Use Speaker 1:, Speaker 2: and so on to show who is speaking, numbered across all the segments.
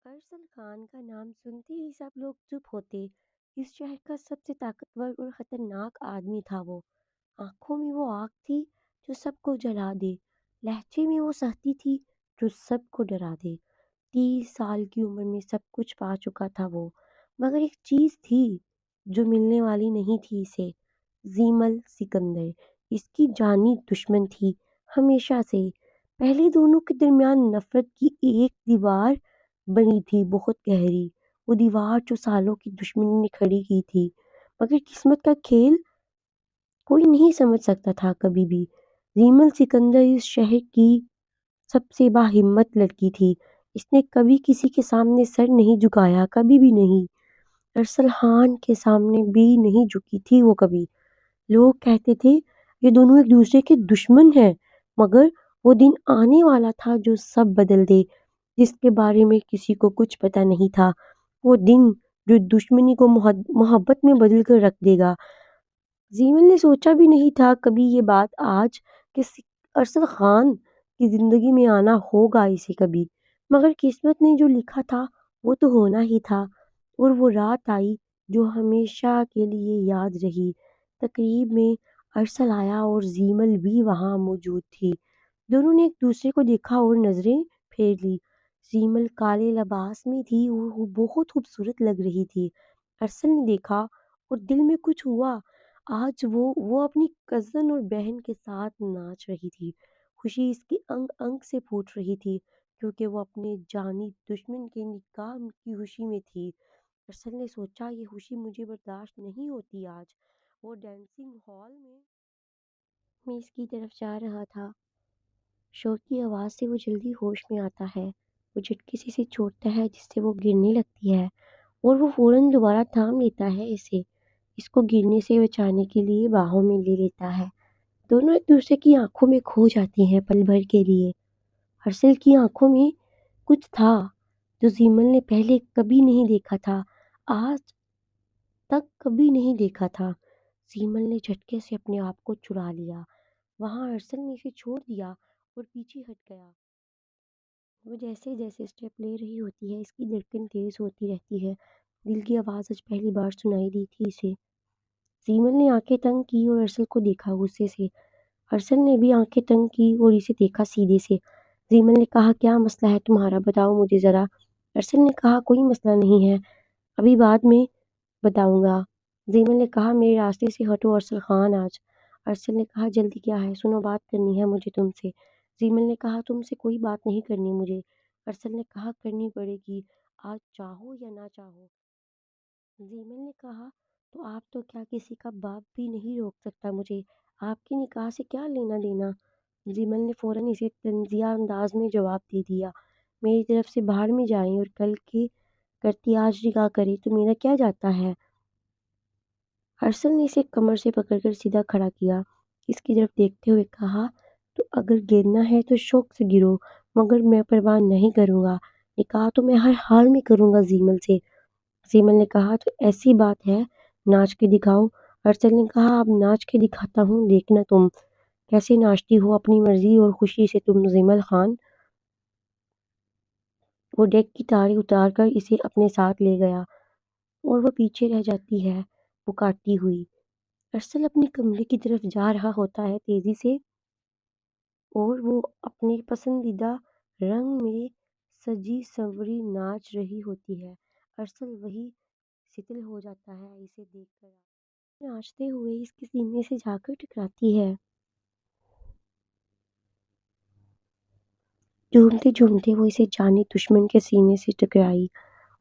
Speaker 1: ارسل خان کا نام سنتے ہی سب لوگ چپ ہوتے۔ اس شہر کا سب سے طاقتور اور خطرناک آدمی تھا وہ۔ آنکھوں میں وہ آگ تھی جو سب کو جلا دے، لہجے میں وہ سختی تھی جو سب کو ڈرا دے۔ 30 سال کی عمر میں سب کچھ پا چکا تھا وہ، مگر ایک چیز تھی جو ملنے والی نہیں تھی اسے، زیمل سکندر۔ اس کی جانی دشمن تھی ہمیشہ سے۔ پہلے دونوں کے درمیان نفرت کی ایک دیوار بنی تھی، بہت گہری، وہ دیوار جو سالوں کی دشمنی نے کھڑی کی تھی۔ مگر قسمت کا کھیل کوئی نہیں سمجھ سکتا تھا کبھی بھی۔ زیمل سکندر اس شہر کی سب سے باہمت لڑکی تھی۔ اس نے کبھی کسی کے سامنے سر نہیں جھکایا، کبھی بھی نہیں۔ ارسل خان کے سامنے بھی نہیں جھکی تھی وہ کبھی۔ لوگ کہتے تھے یہ دونوں ایک دوسرے کے دشمن ہیں، مگر وہ دن آنے والا تھا جو سب بدل دے، جس کے بارے میں کسی کو کچھ پتا نہیں تھا۔ وہ دن جو دشمنی کو محبت میں بدل کر رکھ دے گا۔ زیمل نے سوچا بھی نہیں تھا کبھی یہ بات آج کہ ارسل خان کی زندگی میں آنا ہوگا اسے کبھی، مگر قسمت نے جو لکھا تھا وہ تو ہونا ہی تھا، اور وہ رات آئی جو ہمیشہ کے لیے یاد رہی۔ تقریب میں ارسل آیا اور زیمل بھی وہاں موجود تھی۔ دونوں نے ایک دوسرے کو دیکھا اور نظریں پھیر لی۔ زیمل کالے لباس میں تھی اور وہ بہت خوبصورت لگ رہی تھی۔ ارسل نے دیکھا اور دل میں کچھ ہوا۔ آج وہ اپنی کزن اور بہن کے ساتھ ناچ رہی تھی۔ خوشی اس کی انگ انگ سے پھوٹ رہی تھی، کیونکہ وہ اپنے جانی دشمن کے نکاح کی خوشی میں تھی۔ ارسل نے سوچا یہ خوشی مجھے برداشت نہیں ہوتی آج۔ وہ ڈانسنگ ہال میں اس کی طرف جا رہا تھا۔ شور کی آواز سے وہ جلدی ہوش میں آتا ہے۔ وہ جھٹکے سے اسے چھوڑتا ہے جس سے وہ گرنے لگتی ہے، اور وہ فوراً دوبارہ تھام لیتا ہے اسے، اس کو گرنے سے بچانے کے لیے باہوں میں لے لیتا ہے۔ دونوں ایک دوسرے کی آنکھوں میں کھو جاتے ہیں پل بھر کے لیے۔ ارسل کی آنکھوں میں کچھ تھا جو زیمل نے پہلے کبھی نہیں دیکھا تھا، آج تک کبھی نہیں دیکھا تھا۔ زیمل نے جھٹکے سے اپنے آپ کو چرا لیا۔ وہاں ارسل نے اسے چھوڑ دیا اور پیچھے ہٹ گیا۔ وہ جیسے جیسے اسٹیپ لے رہی ہوتی ہے اس کی دھڑکن تیز ہوتی رہتی ہے۔ دل کی آواز آج پہلی بار سنائی دی تھی اسے۔ زیمل نے آنکھیں تنگ کی اور ارسل کو دیکھا غصے سے۔ ارسل نے بھی آنکھیں تنگ کی اور اسے دیکھا سیدھے سے۔ زیمل نے کہا کیا مسئلہ ہے تمہارا، بتاؤ مجھے ذرا۔ ارسل نے کہا کوئی مسئلہ نہیں ہے، ابھی بعد میں بتاؤں گا۔ زیمل نے کہا میرے راستے سے ہٹو ارسل خان آج۔ ارسل نے کہا جلدی کیا ہے، سنو بات کرنی ہے مجھے تم سے۔ زیمل نے کہا تم سے کوئی بات نہیں کرنی مجھے۔ ارسل نے کہا کرنی پڑے گی، آج چاہو یا نہ چاہو۔ زیمل نے کہا تو آپ تو کیا کسی کا باپ بھی نہیں روک سکتا مجھے، آپ کے نکاح سے کیا لینا دینا۔ زیمل نے فوراً اسے طنزیہ انداز میں جواب دے دیا، میری طرف سے باہر میں جائیں اور کل کی کرتی آج نکاح کرے تو میرا کیا جاتا ہے۔ ارسل نے اسے کمر سے پکڑ کر سیدھا کھڑا کیا، اس کی طرف دیکھتے ہوئے کہا تو اگر گرنا ہے تو شوق سے گرو، مگر میں پرواہ نہیں کروں گا، نکاح تو میں ہر حال میں کروں گا زیمل سے۔ زیمل نے کہا تو ایسی بات ہے ناچ کے دکھاؤ۔ ارسل نے کہا اب ناچ کے دکھاتا ہوں، دیکھنا تم کیسے ناچتی ہو اپنی مرضی اور خوشی سے تم زیمل خان۔ وہ ڈیک کی تاریں اتار کر اسے اپنے ساتھ لے گیا اور وہ پیچھے رہ جاتی ہے پکارتی ہوئی۔ ارسل اپنے کمرے کی طرف جا رہا ہوتا ہے تیزی سے، اور وہ اپنے پسندیدہ رنگ میں سجی سنوری ناچ رہی ہوتی ہے۔ ارسل وہی ستل ہو جاتا ہے اسے دیکھ کر، ناچتے ہوئے اس کے سینے سے جا کر ٹکراتی ہے۔ جھومتے جھومتے وہ اسے جانی دشمن کے سینے سے ٹکرائی،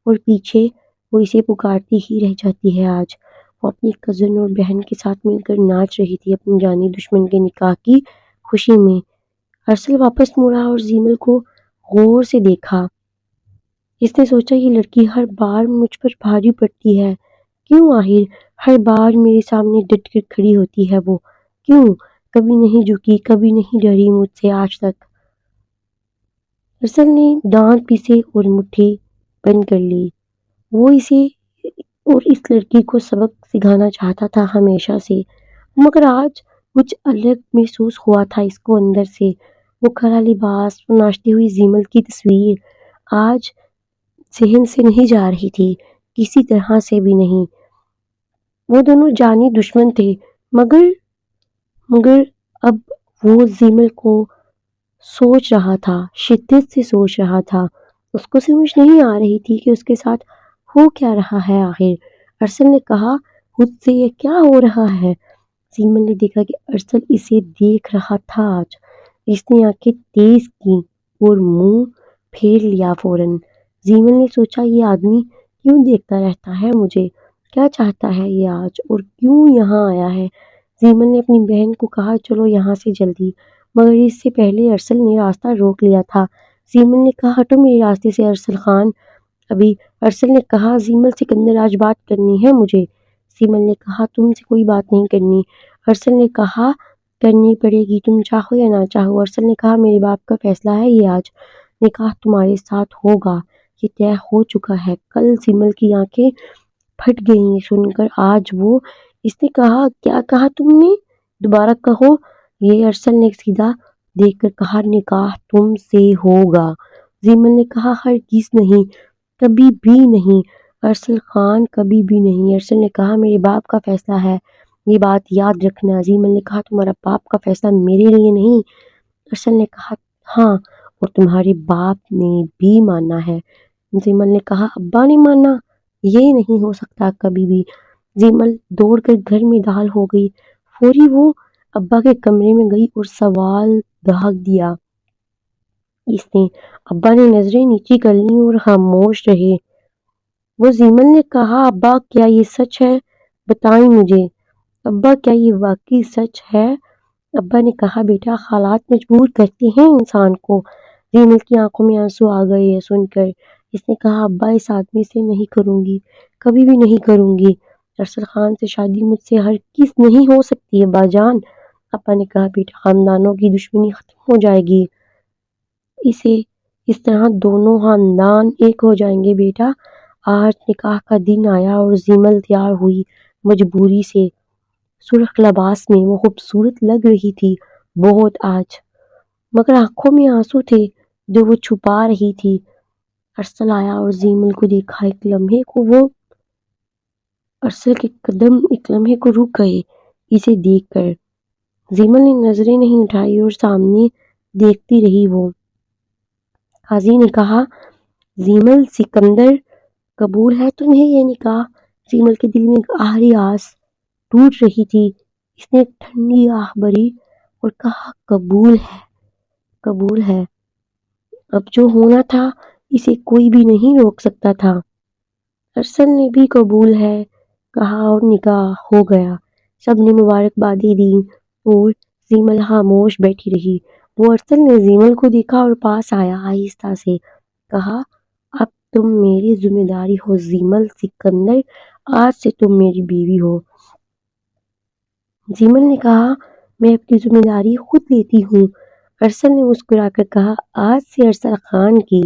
Speaker 1: اور پیچھے وہ اسے پکارتی ہی رہ جاتی ہے۔ آج وہ اپنی کزن اور بہن کے ساتھ مل کر ناچ رہی تھی اپنی جانی دشمن کے نکاح کی خوشی میں۔ ارسل واپس مڑا اور زیمل کو غور سے دیکھا۔ اس نے سوچا یہ لڑکی ہر بار مجھ پر بھاری پڑتی ہے، کیوں آخر ہر بار میرے سامنے ڈٹ کر کھڑی ہوتی ہے وہ، کیوں کبھی نہیں جھکی، کبھی نہیں ڈری مجھ سے آج تک۔ ارسل نے دانت پیسے اور مٹھی بند کر لی۔ وہ اسے اور اس لڑکی کو سبق سکھانا چاہتا تھا ہمیشہ سے، مگر آج کچھ الگ محسوس ہوا تھا اس کو اندر سے۔ وہ کھڑا لباس، وہ ناچتی ہوئی زیمل کی تصویر، آج ذہن سے نہیں جا رہی تھی، کسی طرح سے بھی نہیں۔ وہ دونوں جانی دشمن تھے، مگر اب وہ زیمل کو سوچ رہا تھا، شدت سے سوچ رہا تھا۔ اس کو سمجھ نہیں آ رہی تھی کہ اس کے ساتھ ہو کیا رہا ہے آخر۔ ارسل نے کہا، خود سے یہ کیا ہو رہا ہے؟ زیمل نے دیکھا کہ ارسل اسے دیکھ رہا تھا آج۔ اس نے آنکھیں تیز کی اور منہ پھیر لیا فوراً۔ زیمل نے سوچا، یہ آدمی کیوں دیکھتا رہتا ہے مجھے؟ کیا چاہتا ہے یہ آج اور کیوں یہاں آیا ہے؟ زیمل نے اپنی بہن کو کہا، چلو یہاں سے جلدی، مگر اس سے پہلے ارسل نے راستہ روک لیا تھا۔ زیمل نے کہا، ہٹو میرے راستے سے ارسل خان۔ ابھی ارسل نے کہا، زیمل سکندر آج بات کرنی ہے مجھے۔ زیمل نے کہا، تم سے کوئی بات نہیں کرنی۔ ارسل نے کہا، کرنی پڑے گی، تم چاہو یا نہ چاہو۔ ارسل نے کہا، میرے باپ کا فیصلہ ہے یہ آج، نکاح تمہارے ساتھ ہوگا، یہ طے ہو چکا ہے کل۔ زیمل کی آنکھیں پھٹ گئیں سن کر آج وہ۔ اس نے کہا، کیا کہا تم نے؟ دوبارہ کہو۔ یہ ارسل نے سیدھا دیکھ کر کہا، نکاح تم سے ہوگا۔ زیمل نے کہا، ہرگز نہیں، کبھی بھی نہیں ارسل خان، کبھی بھی نہیں۔ ارسل نے کہا، میرے باپ کا فیصلہ ہے، یہ بات یاد رکھنا۔ زیمل نے کہا، تمہارا باپ کا فیصلہ میرے لیے نہیں؟ ارسل نے کہا، ہاں، اور تمہارے باپ نے بھی ماننا ہے۔ زیمل نے کہا، ابا نے ماننا؟ یہ نہیں ہو سکتا کبھی بھی۔ زیمل دوڑ کر گھر میں داخل ہو گئی۔ فوری وہ ابا کے کمرے میں گئی اور سوال داغ دیا۔ اس نے ابا نے نظریں نیچی کر لیں اور خاموش رہے۔ وہ زیمل نے کہا، ابا کیا یہ سچ ہے؟ بتائیں مجھے۔ ابا کیا یہ واقعی سچ ہے؟ ابا نے کہا، بیٹا حالات مجبور کرتے ہیں انسان کو۔ زیمل کی آنکھوں میں آنسو آ گئے یہ سن کر۔ اس نے کہا، ابا اس آدمی سے نہیں کروں گی، کبھی بھی نہیں کروں گی۔ ارسل خان سے شادی مجھ سے ہرگز نہیں ہو سکتی ابا جان۔ ابا نے کہا، بیٹا خاندانوں کی دشمنی ختم ہو جائے گی، اس طرح دونوں خاندان ایک ہو جائیں گے بیٹا۔ آج نکاح کا دن آیا اور زیمل تیار ہوئی مجبوری سے۔ سرخ لباس میں وہ خوبصورت لگ رہی تھی بہت آج، مگر آنکھوں میں آنسو تھے جو وہ چھپا رہی تھی۔ ارسل آیا اور زیمل کو دیکھا۔ ایک لمحے کو وہ ارسل کے قدم ایک لمحے کو رک گئے اسے دیکھ کر۔ زیمل نے نظریں نہیں اٹھائی اور سامنے دیکھتی رہی وہ۔ قاضی نے کہا، زیمل سکندر، قبول ہے تمہیں یہ نکاح؟ زیمل کے دل میں ایک آخری آس ٹوٹ رہی تھی۔ اس نے ایک ٹھنڈی آہ بھری اور کہا، قبول ہے، قبول ہے۔ اب جو ہونا تھا اسے کوئی بھی نہیں روک سکتا تھا۔ ارسل نے بھی قبول ہے کہا اور نکاح ہو گیا۔ سب نے مبارکبادیں دیں اور زیمل خاموش بیٹھی رہی۔ وہ ارسل نے زیمل کو دیکھا اور پاس آیا، آہستہ سے کہا، اب تم میری ذمہ داری ہو زیمل سکندر، آج سے تم میری بیوی ہو۔ زیمل نے کہا، میں اپنی ذمہ داری خود لیتی ہوں۔ ارسل نے مسکرا کر کہا، آج سے ارسل خان کی۔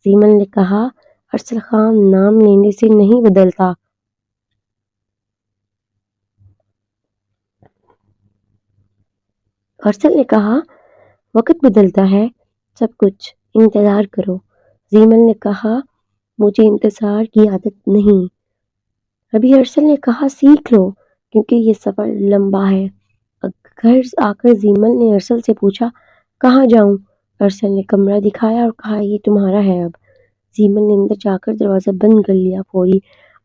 Speaker 1: زیمل نے کہا، ارسل خان نام لینے سے نہیں بدلتا۔ ارسل نے کہا، وقت بدلتا ہے، سب کچھ، انتظار کرو۔ زیمل نے کہا، مجھے انتظار کی عادت نہیں۔ ابھی ارسل نے کہا، سیکھ لو کیونکہ یہ سفر لمبا ہے۔ گھر آ کر زیمل نے ارسل سے پوچھا، کہاں جاؤں؟ ارسل نے کمرہ دکھایا اور کہا، یہ تمہارا ہے اب۔ زیمل نے اندر جا کر دروازہ بند کر لیا۔ فوری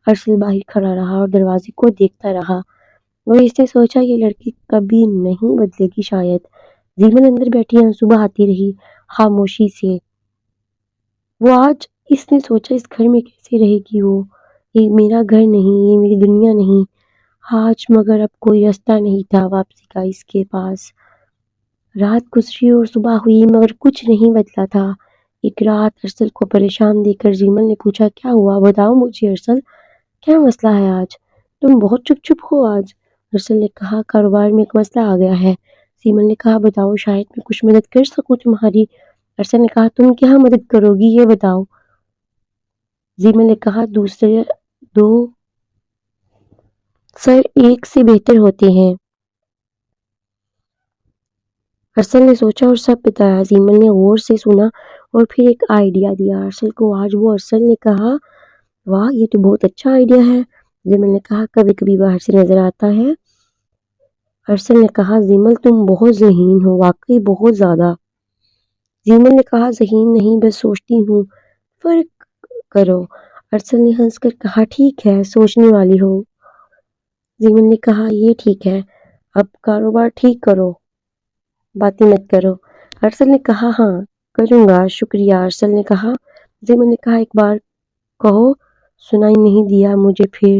Speaker 1: ارسل باہر کھڑا رہا اور دروازے کو دیکھتا رہا۔ وہ اس نے سوچا، یہ لڑکی کبھی نہیں بدلے گی شاید۔ زیمل اندر بیٹھی آنسو بہاتی رہی خاموشی سے۔ وہ آج اس نے سوچا، اس گھر میں کیسے رہے گی وہ؟ یہ میرا گھر نہیں، یہ میری دنیا نہیں آج۔ مگر اب کوئی راستہ نہیں تھا واپسی کا اس کے پاس۔ رات گزری اور صبح ہوئی مگر کچھ نہیں بدلا تھا۔ ایک رات ارسل کو پریشان دیکھ کر زیمل نے پوچھا، کیا ہوا؟ بتاؤ مجھے ارسل، کیا مسئلہ ہے آج؟ تم بہت چپ ہو آج۔ ارسل نے کہا، کاروبار میں ایک مسئلہ آ گیا ہے۔ زیمل نے کہا، بتاؤ، شاید میں کچھ مدد کر سکوں تمہاری۔ ارسل نے کہا، تم کیا مدد کرو گی یہ بتاؤ۔ زیمل نے کہا، دوسرے دو سر ایک سے بہتر ہوتے ہیں۔ ارسل نے سوچا اور سب بتایا۔ زیمل نے غور سے سنا اور پھر ایک آئیڈیا دیا ارسل کو آج وہ ارسل نے کہا واہ یہ تو بہت اچھا آئیڈیا ہے۔ زیمل نے کہا کبھی کبھی باہر سے نظر آتا ہے۔ ارسل نے کہا زیمل تم بہت ذہین ہو واقعی بہت زیادہ۔ زیمل نے کہا ذہین نہیں بس سوچتی ہوں فرق کرو۔ ارسل نے ہنس کر کہا ٹھیک ہے سوچنے والی ہو۔ زیمل نے کہا یہ ٹھیک ہے اب کاروبار ٹھیک کرو باتیں مت کرو۔ ارسل نے کہا ہاں کروں گا شکریہ۔ ارسل نے کہا زیمل نے کہا ایک بار کہو سنائی نہیں دیا مجھے پھر۔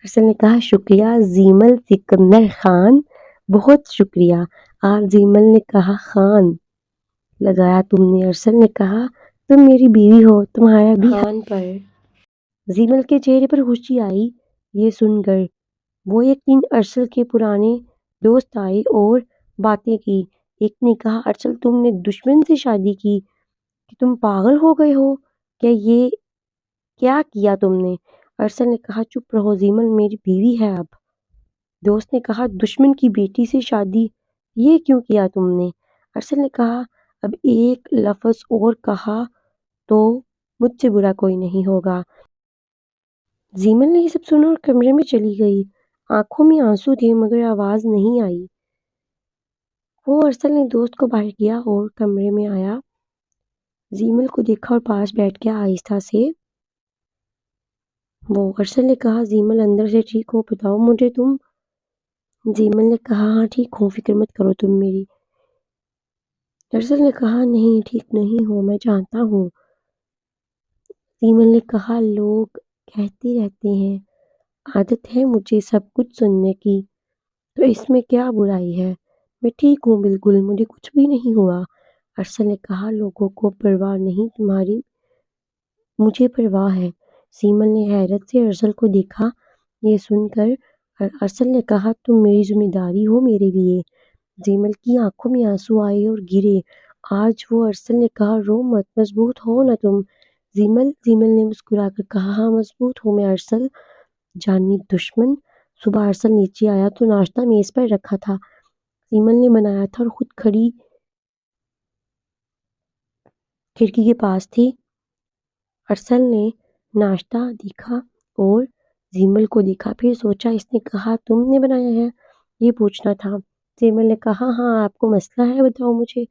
Speaker 1: ارسل نے کہا شکریہ زیمل سکندر خان بہت شکریہ۔ آج زیمل نے کہا خان لگایا تم نے۔ ارسل نے کہا تم میری بیوی ہو تمہارا بھی خان پر۔ زیمل کے چہرے پر خوشی آئی یہ سن کر۔ وہ ایک دن ارسل کے پرانے دوست آئے اور باتیں کی۔ ایک نے کہا ارسل تم نے دشمن سے شادی کی کہ تم پاگل ہو گئے ہو یہ کیا کیا تم نے؟ ارسل نے کہا چپ رہو زیمل میری بیوی ہے اب۔ دوست نے کہا دشمن کی بیٹی سے شادی یہ کیوں کیا تم نے؟ ارسل نے کہا اب ایک لفظ اور کہا تو مجھ سے برا کوئی نہیں ہوگا۔ زیمل نے یہ سب سنا اور کمرے میں چلی گئی۔ آنکھوں میں آنسو تھے مگر آواز نہیں آئی۔ وہ ارسل نے دوست کو باہر کیا اور کمرے میں آیا۔ زیمل کو دیکھا اور پاس بیٹھ گیا آہستہ سے۔ وہ ارسل نے کہا زیمل اندر سے ٹھیک ہو بتاؤ مجھے تم؟ زیمل نے کہا ہاں ٹھیک ہوں فکر مت کرو تم میری۔ ارسل نے کہا نہیں ٹھیک نہیں ہوں میں جانتا ہوں۔ زیمل نے کہا لوگ کہتے رہتے ہیں عادت ہے مجھے سب کچھ سننے کی تو اس میں کیا برائی ہے؟ میں ٹھیک ہوں بالکل مجھے کچھ بھی نہیں ہوا۔ ارسل نے کہا لوگوں کو پرواہ نہیں تمہاری مجھے پرواہ ہے۔ زیمل نے حیرت سے ارسل کو دیکھا۔ یہ سن کر ارسل نے کہا تم میری ذمہ داری ہو میرے لیے۔ زیمل کی آنکھوں میں آنسو آئے اور گرے۔ آج وہ ارسل نے کہا رو مت مضبوط ہو نا تم زیمل نے مسکرا کر کہا ہاں مضبوط ہوں میں ارسل جانی دشمن۔ صبح ارسل نیچے آیا تو ناشتہ میز پر رکھا تھا۔ زیمل نے بنایا تھا اور خود کھڑی کھڑکی کے پاس تھی۔ ارسل نے ناشتہ دیکھا اور زیمل کو دیکھا پھر سوچا اس نے کہا تم نے بنایا ہے یہ پوچھنا تھا۔ زیمل نے کہا ہاں آپ کو مسئلہ ہے بتاؤ مجھے؟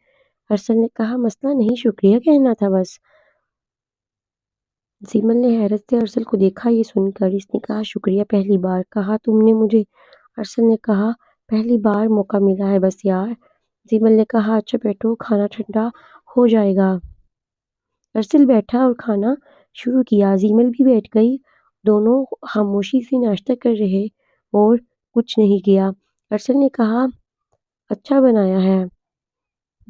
Speaker 1: ارسل نے کہا مسئلہ نہیں شکریہ کہنا تھا بس۔ زیمل نے حیرت سے ارسل کو دیکھا یہ سن کر اس نے کہا شکریہ پہلی بار کہا تم نے مجھے۔ ارسل نے کہا پہلی بار موقع ملا ہے بس یار۔ زیمل نے کہا اچھا بیٹھو کھانا ٹھنڈا ہو جائے گا۔ ارسل بیٹھا اور کھانا شروع کیا۔ زیمل بھی بیٹھ گئی۔ دونوں خاموشی سے ناشتہ کر رہے اور کچھ نہیں کیا۔ ارسل نے کہا اچھا بنایا ہے۔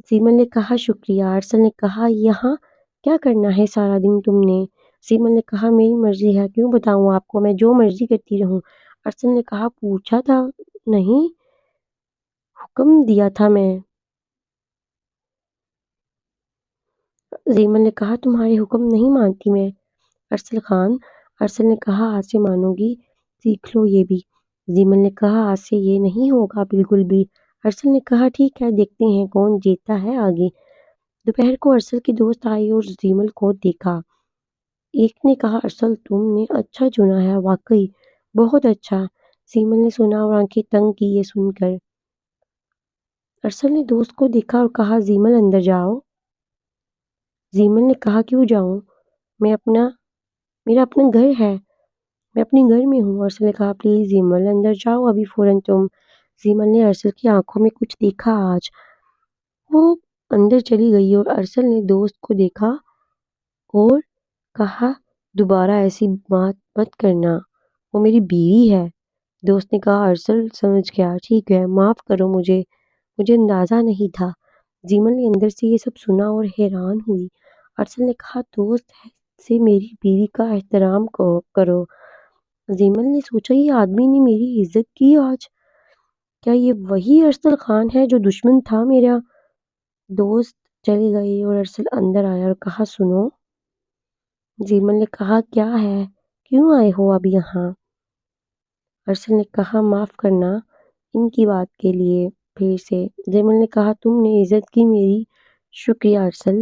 Speaker 1: زیمل نے کہا شکریہ۔ ارسل نے کہا یہاں کیا کرنا ہے سارا دن تم نے؟ زیمل نے کہا میری مرضی ہے کیوں بتاؤں آپ کو میں جو مرضی کرتی رہوں۔ ارسل نے کہا پوچھا تھا نہیں حکم دیا تھا میں۔ زیمل نے کہا تمہارے حکم نہیں مانتی میں ارسل خان۔ ارسل نے کہا آج سے مانوں گی سیکھ لو یہ بھی۔ زیمل نے کہا آج سے یہ نہیں ہوگا بالکل بھی۔ ارسل نے کہا ٹھیک ہے دیکھتے ہیں کون جیتتا ہے آگے۔ دوپہر کو ارسل کے دوست آئے اور زیمل کو دیکھا۔ ایک نے کہا ارسل تم نے اچھا چنا ہے واقعی بہت اچھا۔ زیمل نے سنا اور آنکھیں تنگ کی یہ سن کر۔ ارسل نے دوست کو دیکھا اور کہا زیمل اندر جاؤ۔ زیمل نے کہا کیوں جاؤں میرا اپنا گھر ہے میں اپنے گھر میں ہوں۔ ارسل نے کہا پلیز زیمل اندر جاؤ ابھی فوراً تم۔ زیمل نے ارسل کی آنکھوں میں کچھ دیکھا آج۔ وہ اندر چلی گئی اور ارسل نے دوست کو دیکھا اور کہا دوبارہ ایسی بات مت کرنا وہ میری بیوی ہے۔ دوست نے کہا ارسل سمجھ گیا ٹھیک ہے معاف کرو مجھے اندازہ نہیں تھا۔ زیمل نے اندر سے یہ سب سنا اور حیران ہوئی۔ ارسل نے کہا دوست سے میری بیوی کا احترام کرو۔ زیمل نے سوچا یہ آدمی نے میری عزت کی آج۔ کیا یہ وہی ارسل خان ہے جو دشمن تھا میرا؟ دوست چلے گئے اور ارسل اندر آیا اور کہا سنو۔ زیمل نے کہا کیا ہے کیوں آئے ہو اب یہاں؟ ارسل نے کہا معاف کرنا ان کی بات کے لیے پھر سے۔ زیمل نے کہا تم نے عزت کی میری۔ شکریہ ارسل۔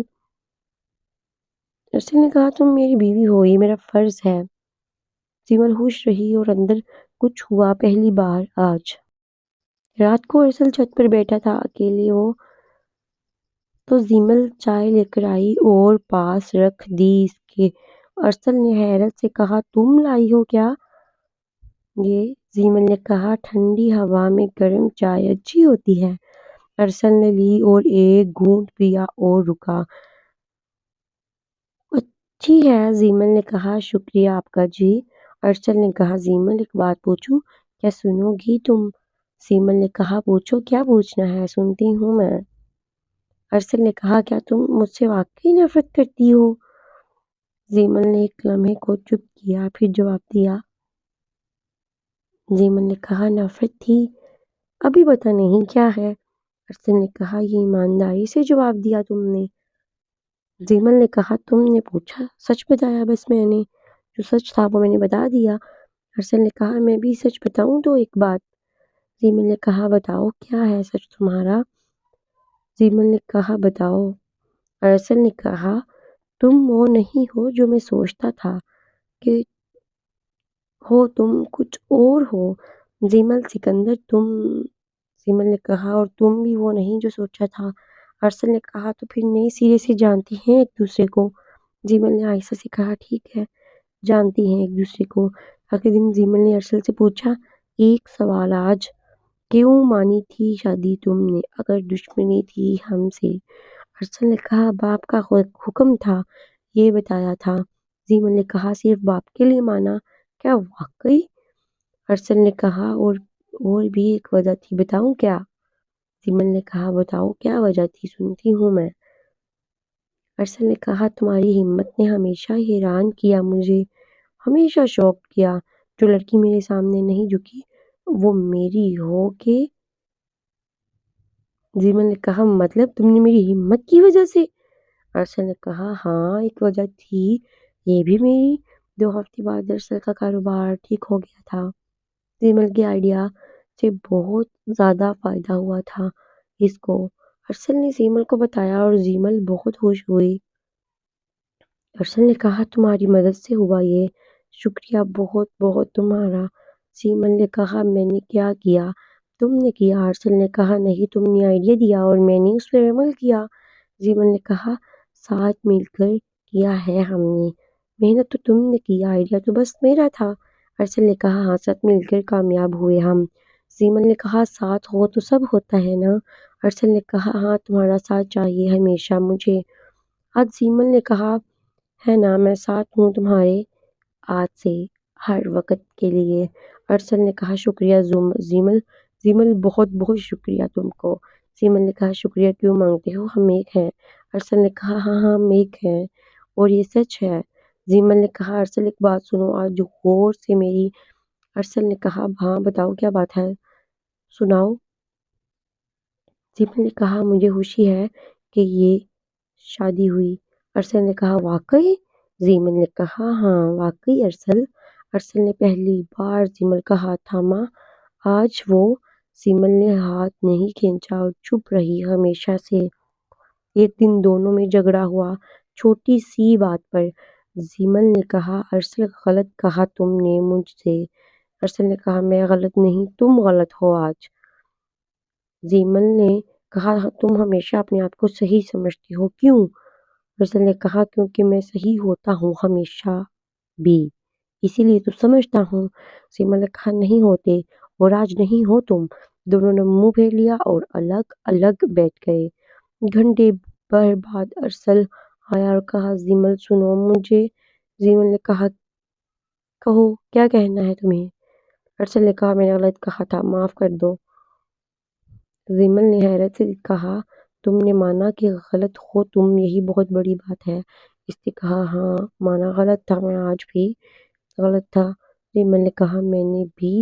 Speaker 1: ارسل نے کہا تم میری بیوی ہو، یہ میرا فرض ہے۔ زیمل ہوش رہی اور اندر کچھ ہوا پہلی بار آج۔ رات کو ارسل چھت پر بیٹھا تھا اکیلے وہ، تو زیمل چائے لے کر آئی اور پاس رکھ دی اس کے۔ ارسل نے حیرت سے کہا تم لائی ہو کیا یہ؟ زیمل نے کہا ٹھنڈی ہوا میں گرم چائے اچھی ہوتی ہے۔ ارسل نے لی اور ایک گھونٹ پیا اور رکا۔ اچھی ہے، زیمل نے کہا شکریہ آپ کا جی۔ ارسل نے کہا زیمل ایک بات پوچھوں، کیا سنو گی تم؟ زیمل نے کہا پوچھو، کیا پوچھنا ہے، سنتی ہوں میں۔ ارسل نے کہا کیا تم مجھ سے واقعی نفرت کرتی ہو؟ زیمل نے ایک لمحے کو چپ کیا پھر جواب دیا۔ زیمل نے کہا نفرت تھی، ابھی پتہ نہیں کیا ہے۔ ارسل نے کہا یہ ایمانداری سے جواب دیا تم نے۔ زیمل نے کہا تم نے پوچھا، سچ بتایا، بس میں نے جو سچ تھا وہ میں نے بتا دیا۔ ارسل نے کہا میں بھی سچ بتاؤں تو ایک بات؟ زیمل نے کہا بتاؤ کیا ہے سچ تمہارا؟ زیمل نے کہا بتاؤ۔ ارسل نے کہا تم وہ نہیں ہو جو میں سوچتا تھا کہ ہو، تم کچھ اور ہو۔ زیمل سکندر تم؟ زیمل نے کہا اور تم بھی وہ نہیں جو سوچا تھا۔ ارسل نے کہا تو پھر نئے سرے سے جانتی ہیں ایک دوسرے کو؟ زیمل نے آہستہ سے کہا ٹھیک ہے، جانتی ہیں ایک دوسرے کو۔ اگلے دن زیمل نے ارسل سے پوچھا ایک سوال آج، کیوں مانی تھی شادی تم نے اگر دشمنی تھی ہم سے؟ ارسل نے کہا باپ کا حکم تھا، یہ بتایا تھا۔ زیمل نے کہا صرف باپ کے لیے مانا؟ کیا واقعی؟ ارسل نے کہا اور بھی ایک وجہ تھی، بتاؤں کیا؟ زیمل نے کہا بتاؤ کیا وجہ تھی، سنتی ہوں میں۔ ارسل نے کہا تمہاری ہمت نے ہمیشہ حیران کیا مجھے، ہمیشہ شوق کیا۔ جو لڑکی میرے سامنے نہیں جھکی وہ میری ہو کے؟ زیمل نے کہا مطلب تم نے میری ہمت کی وجہ سے؟ ارسل نے کہا ہاں ایک وجہ تھی یہ بھی میری۔ 2 ہفتے بعد ارسل کا کاروبار ٹھیک ہو گیا تھا۔ زیمل کے آئیڈیا سے بہت زیادہ فائدہ ہوا تھا اس کو۔ ارسل نے زیمل کو بتایا اور زیمل بہت خوش ہوئی۔ ارسل نے کہا تمہاری مدد سے ہوا یہ، شکریہ بہت بہت تمہارا۔ زیمل نے کہا میں نے کیا کیا؟ تم نے کیا۔ ارسل نے کہا نہیں، تم نے آئیڈیا دیا اور میں نے اس پر عمل کیا۔ زیمل نے کہا ساتھ مل کر کیا ہے ہم نے، محنت تو تم نے کی، آئیڈیا تو بس میرا تھا۔ ارسل نے کہا ہاں ساتھ مل کر کامیاب ہوئے ہم۔ زیمل نے کہا ساتھ ہو تو سب ہوتا ہے نا؟ ارسل نے کہا ہاں تمہارا ساتھ چاہیے ہمیشہ مجھے۔ آج زیمل نے کہا ہے نا میں ساتھ ہوں تمہارے، آج سے ہر وقت کے لیے۔ ارسل نے کہا شکریہ زیمل۔ زیمل بہت بہت شکریہ تم کو۔ زیمل نے کہا شکریہ کیوں مانگتے ہو، ہم ایک ہیں۔ ارسل نے کہا ہاں ہم ایک ہیں اور یہ سچ ہے۔ زیمل نے کہا ارسل ایک بات سنو آج غور سے میری۔ ارسل نے کہا ہاں بتاؤ کیا بات ہے، سناؤ۔ زیمل نے کہا مجھے خوشی ہے کہ یہ شادی ہوئی۔ ارسل نے کہا واقعی؟ زیمل نے کہا ہاں واقعی ارسل۔ ارسل نے پہلی بار زیمل کا ہاتھ تھاما آج وہ۔ زیمل نے ہاتھ نہیں کھینچا اور چپ رہی ہمیشہ سے۔ ایک دن دونوں میں جھگڑا ہوا چھوٹی سی بات پر۔ زیمل نے کہا ارسل غلط کہا تم نے مجھ سے۔ ارسل نے کہا میں غلط نہیں، تم غلط ہو آج۔ زیمل نے کہا تم ہمیشہ اپنے آپ کو صحیح سمجھتی ہو، کیوں؟ ارسل نے کہا کیونکہ میں صحیح ہوتا ہوں ہمیشہ بھی، اسی لیے تو سمجھتا ہوں۔ زیمل نے کہا نہیں ہوتے، اور آج نہیں ہو تم۔ دونوں نے منہ پھیر لیا اور الگ الگ بیٹھ گئے۔ گھنٹے بھر بعد ارسل آیا اور کہا زیمل سنو مجھے۔ زیمل نے کہا کہو کیا کہنا ہے تمہیں؟ ارسل نے کہا میں نے غلط کہا تھا، معاف کر دو۔ زیمل نے حیرت سے کہا تم نے مانا کہ غلط ہو تم، یہی بہت بڑی بات ہے۔ اس نے کہا ہاں مانا غلط تھا، میں آج بھی غلط تھا۔ زیمل نے کہا میں نے بھی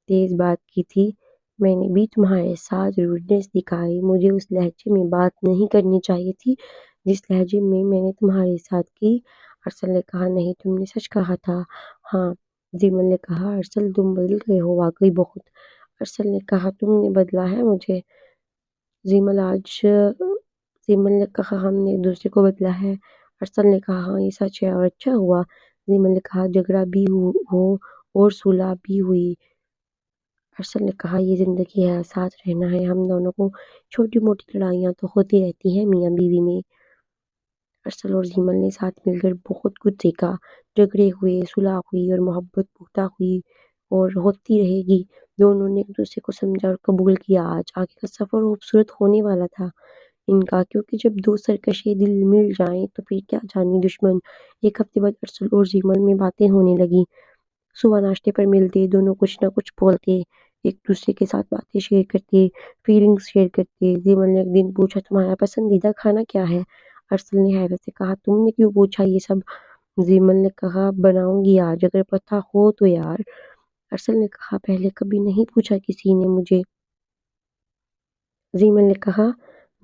Speaker 1: تیز بات کی تھی، میں نے بھی تمہارے ساتھ روڈنیس دکھائی، مجھے اس لہجے میں بات نہیں کرنی چاہیے تھی جس لہجے میں میں نے تمہارے ساتھ کی۔ ارسل نے کہا نہیں تم نے سچ کہا تھا۔ ہاں، زیمل نے کہا ارسل تم بدل گئے ہو واقعی بہت۔ ارسل نے کہا تم نے بدلا ہے مجھے۔ زیمل نے کہا ہم نے ایک دوسرے کو بدلا ہے۔ ارسل نے کہا ہاں یہ سچ ہے اور اچھا ہوا۔ زیمل نے کہا جھگڑا بھی ہو اور صلح بھی ہوئی۔ ارسل نے کہا یہ زندگی ہے، ساتھ رہنا ہے، ہم دونوں کو چھوٹی موٹی لڑائیاں تو ہوتی رہتی ہیں میاں بیوی میں۔ ارسل اور زیمل نے ساتھ مل کر بہت کچھ سیکھا، جھگڑے ہوئے، صلح ہوئی اور محبت پختہ ہوئی اور ہوتی رہے گی۔ دونوں نے ایک دوسرے کو سمجھا اور قبول کیا۔ آج آگے کا سفر خوبصورت ہونے والا تھا ان کا، کیونکہ جب دو سرکشے دل مل جائیں تو پھر کیا جانی دشمن۔ ایک ہفتے بعد ارسل اور زیمل میں باتیں ہونے لگی۔ صبح ناشتے پر ملتے، دونوں کچھ نہ کچھ بولتے، ایک دوسرے کے ساتھ باتیں شیئر کرتے، فیلنگز شیئر کرتے۔ زیمل نے ایک دن پوچھا تمہارا پسندیدہ کھانا کیا ہے؟ ارسل نے حیرت سے کہا تم نے کیوں پوچھا یہ سب؟ زیمل نے کہا بناؤں گی آج اگر پتہ ہو تو یار۔ ارسل نے کہا پہلے کبھی نہیں پوچھا کسی نے مجھے۔ زیمل نے کہا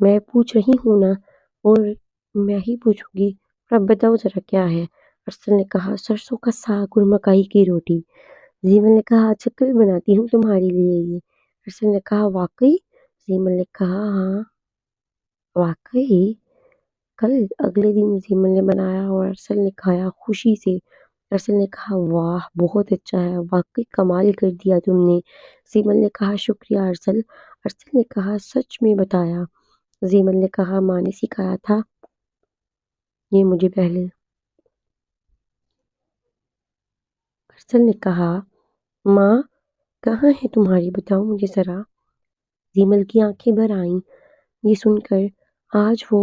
Speaker 1: میں پوچھ رہی ہوں نا، اور میں ہی پوچھوں گی، اب بتاؤ ذرا کیا ہے؟ ارسل نے کہا سرسوں کا ساگ اور مکئی کی روٹی۔ زیمل نے کہا اچھا کل بناتی ہوں تمہارے لیے یہ۔ ارسل نے کہا واقعی؟ زیمل نے کہا ہاں واقعی کل۔ اگلے دن زیمل نے بنایا اور ارسل نے کھایا خوشی سے۔ ارسل نے کہا واہ بہت اچھا ہے، واقعی کمال کر دیا تم نے۔ زیمل نے کہا شکریہ ارسل۔ ارسل نے کہا سچ میں بتایا؟ زیمل نے کہا ماں نے سکھایا تھا یہ مجھے پہلے۔ ارسل نے کہا ماں کہاں ہے تمہاری، بتاؤ مجھے ذرا۔ زیمل کی آنکھیں بھر آئیں یہ سن کر۔ آج وہ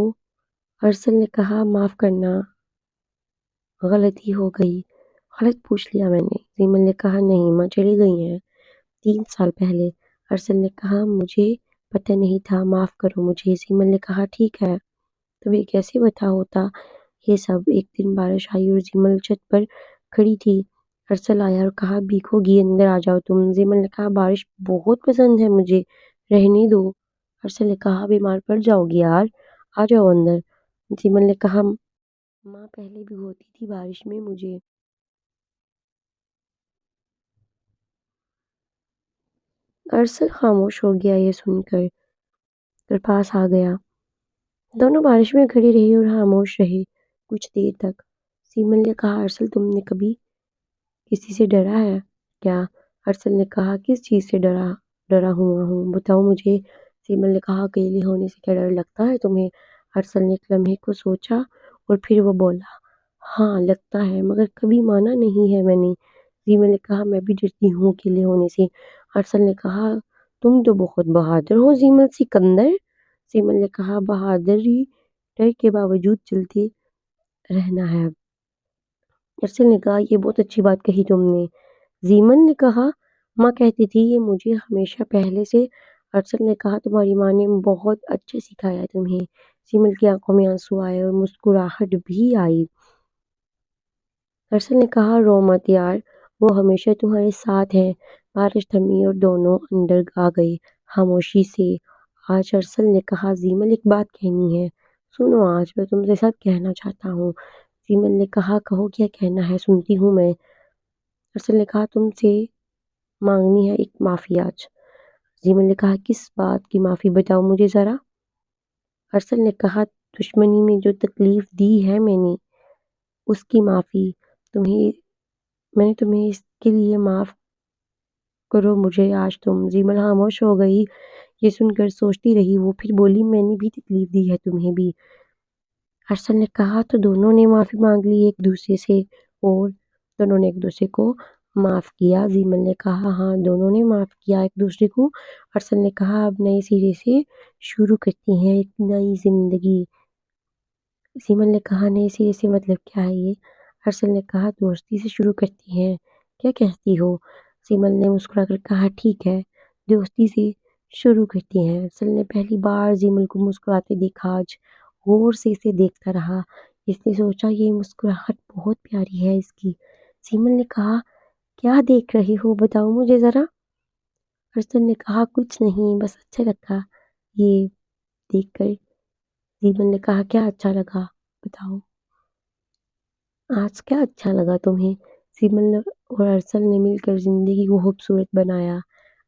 Speaker 1: ارسل نے کہا معاف کرنا، غلطی ہو گئی، غلط پوچھ لیا میں نے۔ زیمل نے کہا نہیں ماں چلی گئی ہیں 3 سال پہلے۔ ارسل نے کہا مجھے پتہ نہیں تھا، معاف کرو مجھے۔ زیمل نے کہا ٹھیک ہے، تمہیں کیسے پتہ ہوتا یہ سب؟ ایک دن بارش آئی اور زیمل چھت پر کھڑی تھی۔ ارسل آیا اور کہا بھیگو گی اندر آ جاؤ تم۔ زیمل نے کہا بارش بہت پسند ہے مجھے، رہنے دو۔ ارسل نے کہا بیمار پڑ جاؤ گی یار، آ جاؤ اندر۔ زیمل نے کہا ماں پہلے بھی ہوتی تھی بارش میں مجھے۔ ارسل خاموش ہو گیا یہ سن کر اور پاس آ گیا۔ دونوں بارش میں کھڑی رہی اور خاموش رہے کچھ دیر تک۔ زیمل نے کہا ارسل تم نے کبھی کسی سے ڈرا ہے کیا؟ ارسل نے کہا کس چیز سے ڈرا ہوا ہوں بتاؤ مجھے۔ زیمل نے کہا اکیلے ہونے سے کیا ڈر لگتا ہے تمہیں؟ ارسل نے ایک لمحے کو سوچا اور پھر وہ بولا ہاں لگتا ہے، مگر کبھی مانا نہیں ہے میں نے۔ زیمل نے کہا میں بھی ڈرتی ہوں اکیلے ہونے سے۔ ارسل نے کہا تم تو بہت بہادر ہو زیمل سکندر۔ زیمل نے کہا بہادری ڈر کے باوجود چلتے رہنا ہے۔ ارسل نے کہا یہ بہت اچھی بات کہی تم نے۔ زیمل نے کہا ماں کہتی تھی یہ مجھے ہمیشہ پہلے سے۔ ارسل نے کہا تمہاری ماں نے بہت اچھا سکھایا تمہیں۔ زیمل کی آنکھوں میں آنسو آئے اور مسکراہٹ بھی آئی۔ ارسل نے کہا رو مت یار، وہ ہمیشہ تمہارے ساتھ ہے۔ بارش تھمی اور دونوں اندر آ گئے خاموشی سے۔ آج ارسل نے کہا زیمل ایک بات کہنی ہے، سنو آج میں تم سے سب کہنا چاہتا ہوں۔ زیمل نے کہا کہو کیا کہنا ہے، سنتی ہوں میں۔ ارسل نے کہا تم سے مانگنی ہے ایک معافی آج۔ زیمل نے کہا کس بات کی معافی بتاؤ مجھے ذرا۔ ارسل نے کہا دشمنی میں جو تکلیف دی ہے میں نے، اس کی معافی۔ میں نے تمہیں اس کے لیے معاف کرو مجھے آج تم۔ زیمل خاموش ہو گئی یہ سن کر، سوچتی رہی۔ وہ پھر بولی میں نے بھی تکلیف دی ہے تمہیں بھی۔ ارسل نے کہا تو دونوں نے معافی مانگ لی ایک دوسرے سے اور دونوں نے ایک دوسرے کو معاف کیا؟ زیمل نے کہا ہاں دونوں نے معاف کیا ایک دوسرے کو۔ ارسل نے کہا اب نئے سرے سے شروع کرتی ہیں ایک نئی زندگی۔ زیمل نے کہا نئے سرے سے مطلب کیا ہے یہ؟ ارسل نے کہا دوستی سے شروع کرتی ہیں، کیا کہتی ہو؟ زیمل نے مسکرا کر کہا ٹھیک ہے، دوستی سے شروع کرتی ہیں۔ ارسل نے پہلی بار زیمل کو مسکراتے دیکھا آج، غور سے اسے دیکھتا رہا۔ اس نے سوچا یہ مسکراہٹ بہت پیاری ہے اس کی۔ زیمل نے کہا کیا دیکھ رہے ہو بتاؤ مجھے ذرا۔ ارسل نے کہا کچھ نہیں، بس اچھا لگا یہ دیکھ کر۔ زیمل نے کہا کیا اچھا لگا بتاؤ، آج کیا اچھا لگا تمہیں؟ زیمل اور ارسل نے مل کر زندگی کو خوبصورت بنایا۔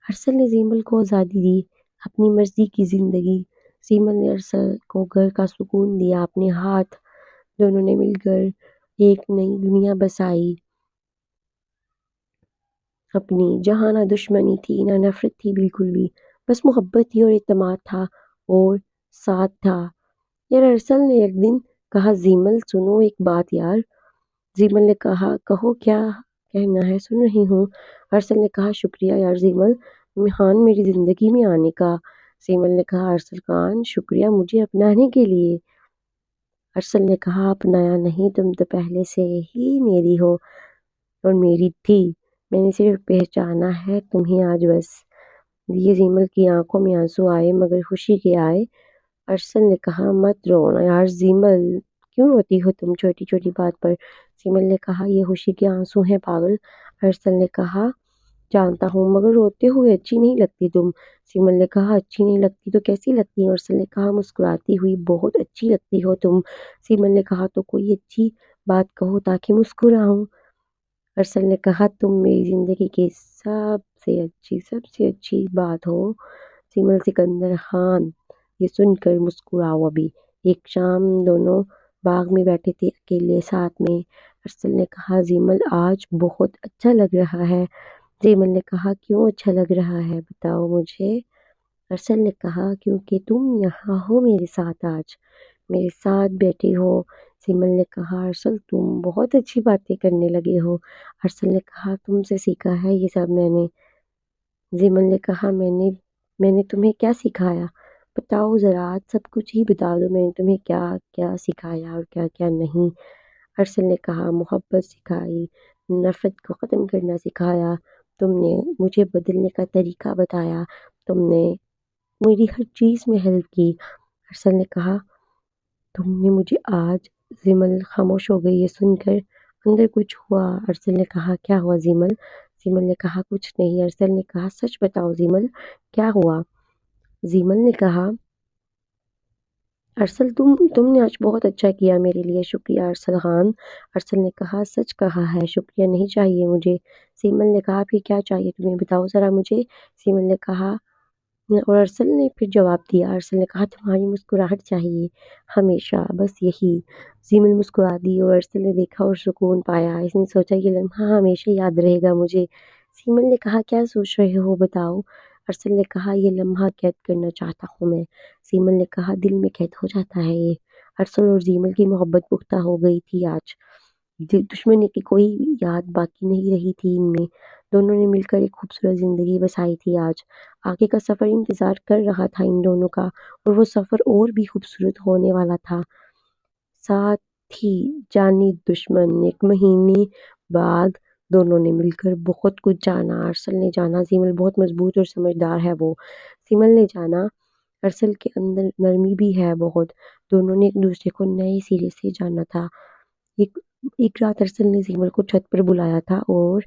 Speaker 1: ارسل نے زیمل کو آزادی دی، اپنی مرضی کی زندگی۔ زیمل نے ارسل کو گھر کا سکون دیا، اپنے ہاتھ دونوں نے مل کر ایک نئی دنیا بسائی اپنی، جہاں نہ دشمنی تھی نہ نفرت تھی بالکل بھی، بس محبت تھی اور اعتماد تھا اور ساتھ تھا۔ یار ارسل نے ایک دن کہا، زیمل سنو ایک بات یار۔ زیمل نے کہا، کہو کیا کہنا ہے، سن رہی ہوں۔ ارسل نے کہا، شکریہ یار زیمل خان میری زندگی میں آنے کا۔ زیمل نے کہا، ارسل خان شکریہ مجھے اپنانے کے لیے۔ ارسل نے کہا، اپنایا نہیں، تم تو پہلے سے ہی میری ہو اور میری تھی، میں نے صرف پہچانا ہے تمہیں آج بس۔ یہ زیمل کی آنکھوں میں آنسو آئے مگر خوشی کے آئے۔ ارسل نے کہا، مت رونا یار زیمل، کیوں روتی ہو تم چھوٹی چھوٹی بات پر؟ زیمل نے کہا، یہ خوشی کے آنسو ہیں پاگل۔ ارسل نے کہا، جانتا ہوں مگر روتے ہوئے اچھی نہیں لگتی تم۔ زیمل نے کہا، اچھی نہیں لگتی تو کیسی لگتی ہیں؟ ارسل نے کہا، مسکراتی ہوئی بہت اچھی لگتی ہو تم۔ زیمل نے کہا، تو کوئی اچھی بات کہو تاکہ مسکراؤں۔ ارسل نے کہا، تم میری زندگی کی سب سے اچھی بات ہو زیمل سکندر خان، یہ سن کر مسکراؤ ابھی۔ ایک شام دونوں باغ میں بیٹھے تھے اکیلے ساتھ میں۔ ارسل نے کہا، زیمل آج بہت اچھا لگ رہا ہے۔ زیمل نے کہا، کیوں اچھا لگ رہا ہے بتاؤ مجھے۔ ارسل نے کہا، کیونکہ تم یہاں ہو میرے ساتھ، آج میرے ساتھ بیٹھے ہو۔ زیمل نے کہا، ارسل تم بہت اچھی باتیں کرنے لگے ہو۔ ارسل نے کہا، تم سے سیکھا ہے یہ سب میں نے۔ زیمل نے کہا، میں نے تمہیں کیا سکھایا؟ بتاؤ ذرا، آج سب کچھ ہی بتا دو، میں نے تمہیں کیا کیا سکھایا اور کیا کیا نہیں۔ ارسل نے کہا، محبت سکھائی، نفرت کو ختم کرنا سکھایا، تم نے مجھے بدلنے کا طریقہ بتایا، تم نے میری ہر چیز میں ہیلپ کی۔ ارسل نے کہا، تم نے مجھے آج۔ زیمل خاموش ہو گئی یہ سن کر، اندر کچھ ہوا۔ ارسل نے کہا، کیا ہوا زیمل؟ زیمل نے کہا، کچھ نہیں۔ ارسل نے کہا، سچ بتاؤ زیمل، کیا ہوا؟ زیمل نے کہا، ارسل تم نے آج بہت اچھا کیا میرے لیے، شکریہ ارسل خان۔ ارسل نے کہا، سچ کہا ہے، شکریہ نہیں چاہیے مجھے۔ زیمل نے کہا، پھر کیا چاہیے تمہیں، بتاؤ ذرا مجھے۔ زیمل نے کہا، اور ارسل نے پھر جواب دیا، ارسل نے کہا، تمہاری مسکراہٹ چاہیے، ہمیشہ، بس یہی۔ زیمل مسکرا دی اور ارسل نے دیکھا اور سکون پایا، اس نے سوچا یہ لمحہ ہمیشہ یاد رہے گا مجھے۔ زیمل نے کہا، کیا سوچ رہے ہو بتاؤ؟ ارسل نے کہا، یہ لمحہ قید کرنا چاہتا ہوں میں۔ زیمل نے کہا، دل میں قید ہو جاتا ہے یہ۔ ارسل اور زیمل کی محبت پختہ ہو گئی تھی آج، دشمنی کی کوئی یاد باقی نہیں رہی تھی ان میں۔ دونوں نے مل کر ایک خوبصورت زندگی بسائی تھی آج۔ آگے کا سفر انتظار کر رہا تھا ان دونوں کا، اور وہ سفر اور بھی خوبصورت ہونے والا تھا۔ ساتھ ہی جانی دشمن، ایک مہینے بعد دونوں نے مل کر بہت کچھ جانا۔ ارسل نے جانا زیمل بہت مضبوط اور سمجھدار ہے وہ۔ زیمل نے جانا ارسل کے اندر نرمی بھی ہے بہت۔ دونوں نے ایک دوسرے کو نئے سرے سے جانا تھا۔ ایک رات ارسل نے زیمل کو چھت پر بلایا تھا اور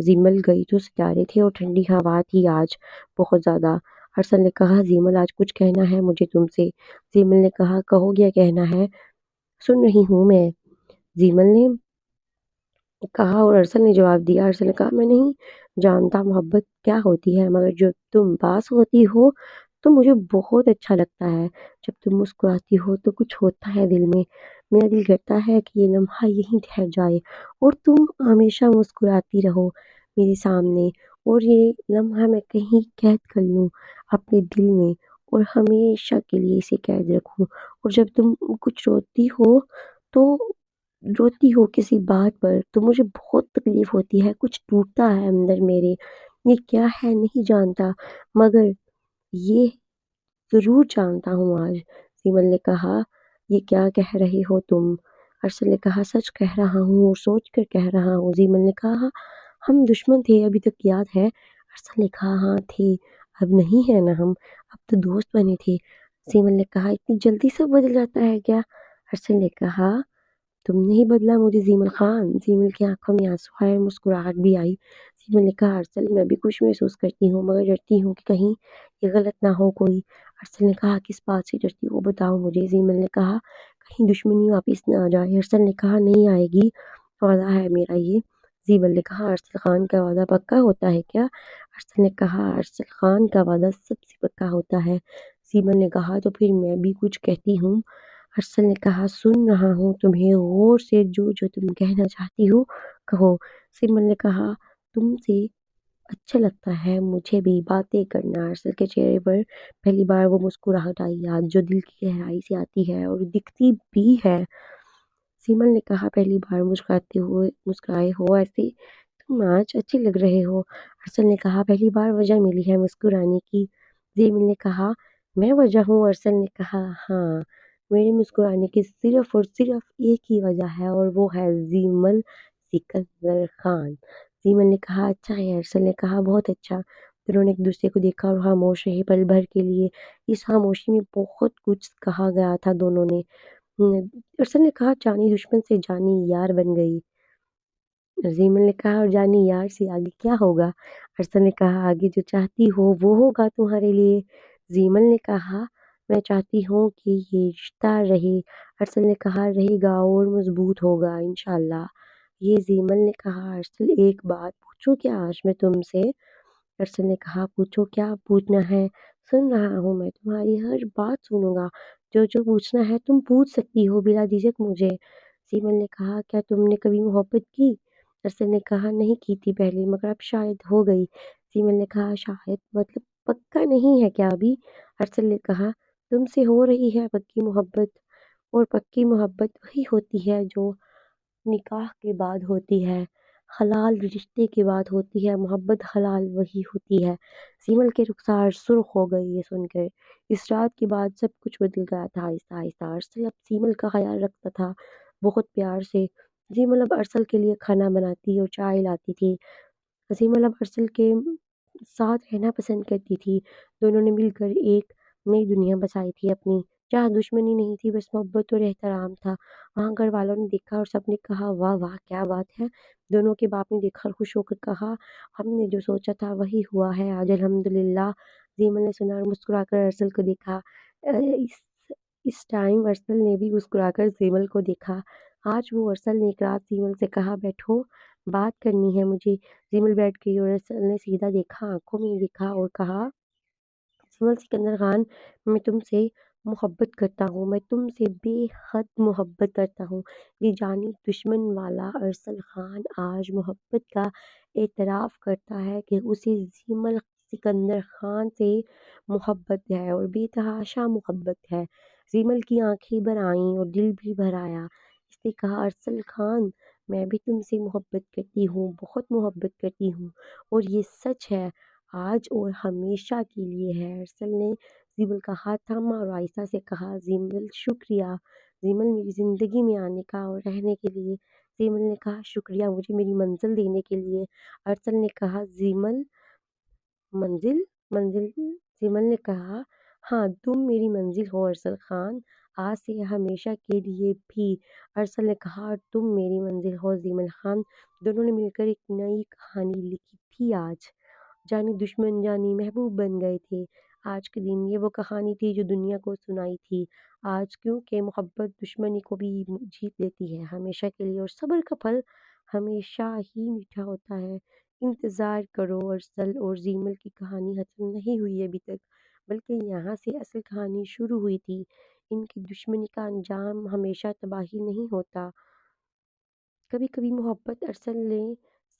Speaker 1: زیمل گئی تو ستارے تھے اور ٹھنڈی ہوا تھی آج بہت زیادہ۔ ارسل نے کہا، زیمل آج کچھ کہنا ہے مجھے تم سے۔ زیمل نے کہا، کہو کیا کہنا ہے، سن رہی ہوں میں۔ زیمل نے کہا اور ارسل نے جواب دیا۔ ارسل نے کہا، میں نہیں جانتا محبت کیا ہوتی ہے، مگر جب تم پاس ہوتی ہو تو مجھے بہت اچھا لگتا ہے۔ جب تم مسکراتی ہو تو کچھ ہوتا ہے دل میں، میرا دل کرتا ہے کہ یہ لمحہ یہیں ٹھہر جائے اور تم ہمیشہ مسکراتی رہو میرے سامنے، اور یہ لمحہ میں کہیں قید کر لوں اپنے دل میں اور ہمیشہ کے لیے اسے قید رکھوں۔ اور جب تم کچھ روتی ہو کسی بات پر تو مجھے بہت تکلیف ہوتی ہے، کچھ ٹوٹتا ہے اندر میرے، یہ کیا ہے نہیں جانتا، مگر یہ ضرور جانتا ہوں آج۔ زیمل نے کہا، یہ کیا کہہ رہی ہو تم؟ ارسل نے کہا، سچ کہہ رہا ہوں اور سوچ کر کہہ رہا ہوں۔ زیمل نے کہا، ہم دشمن تھے ابھی تک یاد ہے؟ ارسل نے کہا، ہاں تھے، اب نہیں ہے نا ہم، اب تو دوست بنے تھے۔ زیمل نے کہا، اتنی جلدی سب بدل جاتا ہے کیا؟ ارسل نے کہا، تم نے ہی بدلا مجھے زیمل خان۔ زیمل کی آنکھوں میں آنسو آئے اور مسکراہٹ بھی آئی۔ زیمل نے کہا، ارسل میں بھی خوش محسوس کرتی ہوں مگر ڈرتی ہوں کہ کہیں یہ غلط نہ ہو کوئی۔ ارسل نے کہا، کس بات سے ڈرتی ہو بتاؤ مجھے۔ زیمل نے کہا، کہیں دشمنی واپس نہ آ جائے۔ ارسل نے کہا، نہیں آئے گی، وعدہ ہے میرا یہ۔ زیمل نے کہا، ارسل خان کا وعدہ پکا ہوتا ہے کیا؟ ارسل نے کہا، ارسل خان کا وعدہ سب سے پکا ہوتا ہے۔ زیمل نے کہا، تو پھر میں بھی کچھ کہتی ہوں۔ ارسل نے کہا سن رہا ہوں تمہیں، غور سے جو تم کہنا چاہتی ہو کہو۔ سیمل نے کہا تم سے اچھا لگتا ہے مجھے بھی باتیں کرنا۔ ارسل کے چہرے پر پہلی بار وہ مسکراہٹ آئی آج جو دل کی گہرائی سے آتی ہے اور دکھتی بھی ہے۔ سیمل نے کہا پہلی بار مسکرائے ہو ایسے، تم آج اچھے لگ رہے ہو۔ ارسل نے کہا پہلی بار وجہ ملی ہے مسکرانے کی۔ سیمل نے کہا میں وجہ ہوں؟ ارسل نے کہا ہاں، میرے مسکرانے کی صرف اور صرف ایک ہی وجہ ہے اور وہ ہے زیمل سکندر خان۔ سیمل نے کہا اچھا ہے۔ ارسل نے کہا بہت اچھا۔ دونوں نے ایک دوسرے کو دیکھا اور خاموش رہے پل بھر کے لیے۔ اس خاموشی میں بہت کچھ کہا گیا تھا دونوں نے۔ ارسل نے کہا جانی دشمن سے جانی یار بن گئی۔ زیمل نے کہا اور جانی یار سے آگے کیا ہوگا؟ ارسل نے کہا آگے جو چاہتی ہو وہ ہوگا تمہارے لیے۔ زیمل نے کہا میں چاہتی ہوں کہ یہ رشتہ رہے۔ ارسل نے کہا رہے گا اور مضبوط ہوگا انشاءاللہ۔ یہ زیمل نے کہا ارسل ایک بات پوچھوں کیا آج میں تم سے؟ ارسل نے کہا پوچھو کیا پوچھنا ہے؟ سن رہا ہوں میں تمہاری ہر بات سنوں گا، جو پوچھنا ہے تم پوچھ سکتی ہو بلا جھجک مجھے۔ سیمل نے کہا کیا تم نے کبھی محبت کی؟ ارسل نے کہا نہیں کی تھی پہلے مگر اب شاید ہو گئی۔ سیمل نے کہا شاید مطلب پکا نہیں ہے کیا ابھی؟ ارسل نے کہا تم سے ہو رہی ہے پکی محبت، اور پکی محبت وہی ہوتی ہے جو نکاح کے بعد ہوتی ہے، حلال رشتے کے بعد ہوتی ہے۔ محبت حلال وہی ہوتی ہے۔ سیمل کے رخسار سرخ ہو گئی یہ سن کر۔ اس رات کے بعد سب کچھ بدل گیا تھا آہستہ آہستہ۔ ارسل اب سیمل کا خیال رکھتا تھا بہت پیار سے۔ سیمل اب ارسل کے لیے کھانا بناتی اور چائے لاتی تھی۔ سیمل اب ارسل کے ساتھ رہنا پسند کرتی تھی۔ دونوں نے مل کر ایک نئی دنیا بسائی تھی اپنی، جہاں دشمنی نہیں تھی بس محبت اور احترام تھا۔ وہاں گھر والوں نے دیکھا اور سب نے کہا واہ واہ کیا بات ہے۔ دونوں کے باپ نے دیکھا اور خوش ہو کر کہا ہم نے جو سوچا تھا وہی ہوا ہے آج الحمدللہ۔ زیمل نے سنا اور مسکرا کر ارسل کو دیکھا۔ اس ٹائم ارسل نے بھی مسکرا کر زیمل کو دیکھا۔ آج وہ ارسل نے ایک رات زیمل سے کہا بیٹھو بات کرنی ہے مجھے۔ زیمل بیٹھ گئی اور ارسل نے سیدھا دیکھا، آنکھوں میں دیکھا اور کہا زیمل سکندر خان میں تم سے محبت کرتا ہوں، میں تم سے بے حد محبت کرتا ہوں۔ یہ جانی دشمن والا ارسل خان آج محبت کا اعتراف کرتا ہے کہ اسے زیمل سکندر خان سے محبت ہے اور بے تحاشا محبت ہے۔ زیمل کی آنکھیں بھر آئیں اور دل بھی بھر آیا۔ اس نے کہا ارسل خان میں بھی تم سے محبت کرتی ہوں، بہت محبت کرتی ہوں، اور یہ سچ ہے آج اور ہمیشہ کے لیے ہے۔ ارسل نے زیمل کا ہاتھ تھاما اور آہستہ سے کہا زیمل شکریہ، زیمل میری زندگی میں آنے کا اور رہنے کے لیے۔ زیمل نے کہا شکریہ مجھے میری منزل دینے کے لیے۔ ارسل نے کہا زیمل منزل منزل زیمل نے کہا ہاں تم میری منزل ہو ارسل خان، آج سے ہمیشہ کے لیے بھی۔ ارسل نے کہا اور تم میری منزل ہو زیمل خان۔ دونوں نے مل کر ایک نئی کہانی لکھی تھی آج۔ جانی دشمن جانی محبوب بن گئے تھے آج کے دن۔ یہ وہ کہانی تھی جو دنیا کو سنائی تھی آج، کیونکہ محبت دشمنی کو بھی جیت لیتی ہے ہمیشہ کے لیے، اور صبر کا پھل ہمیشہ ہی میٹھا ہوتا ہے۔ انتظار کرو، ارسل اور زیمل کی کہانی ختم نہیں ہوئی ابھی تک، بلکہ یہاں سے اصل کہانی شروع ہوئی تھی۔ ان کی دشمنی کا انجام ہمیشہ تباہی نہیں ہوتا، کبھی کبھی محبت۔ ارسل نے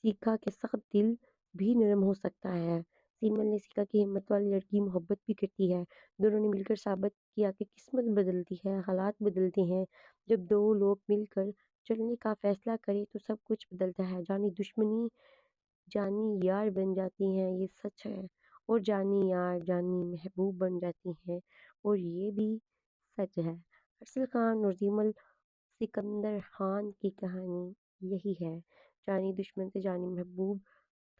Speaker 1: سیکھا کہ سخت دل بھی نرم ہو سکتا ہے۔ سیمل نے سیکھا کہ ہمت والی لڑکی محبت بھی کرتی ہے۔ دونوں نے مل کر ثابت کیا کہ قسمت بدلتی ہے، حالات بدلتے ہیں۔ جب دو لوگ مل کر چلنے کا فیصلہ کریں تو سب کچھ بدلتا ہے۔ جانی دشمنی جانی یار بن جاتی ہیں، یہ سچ ہے، اور جانی یار جانی محبوب بن جاتی ہیں، اور یہ بھی سچ ہے۔ ارسل خان اور زیمل سکندر خان کی کہانی یہی ہے، جانی دشمن سے جانی محبوب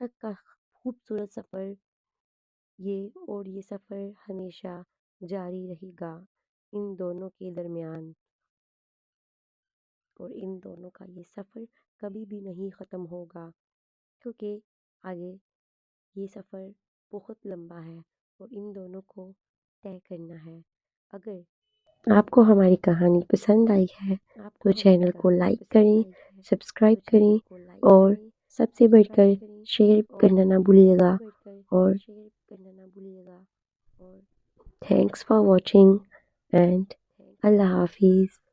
Speaker 1: تک کا خوبصورت سفر اور یہ سفر ہمیشہ جاری رہے گا ان دونوں کے درمیان، اور ان دونوں کا یہ سفر کبھی بھی نہیں ختم ہوگا، کیونکہ آگے یہ سفر بہت لمبا ہے اور ان دونوں کو طے کرنا ہے۔ اگر آپ کو ہماری کہانی پسند آئی ہے تو چینل کو لائک کریں، سبسکرائب کریں، اور سب سے بڑھ کر شیئر کرنا نہ بھولیے گا، اور تھینکس فار واچنگ اینڈ اللہ حافظ۔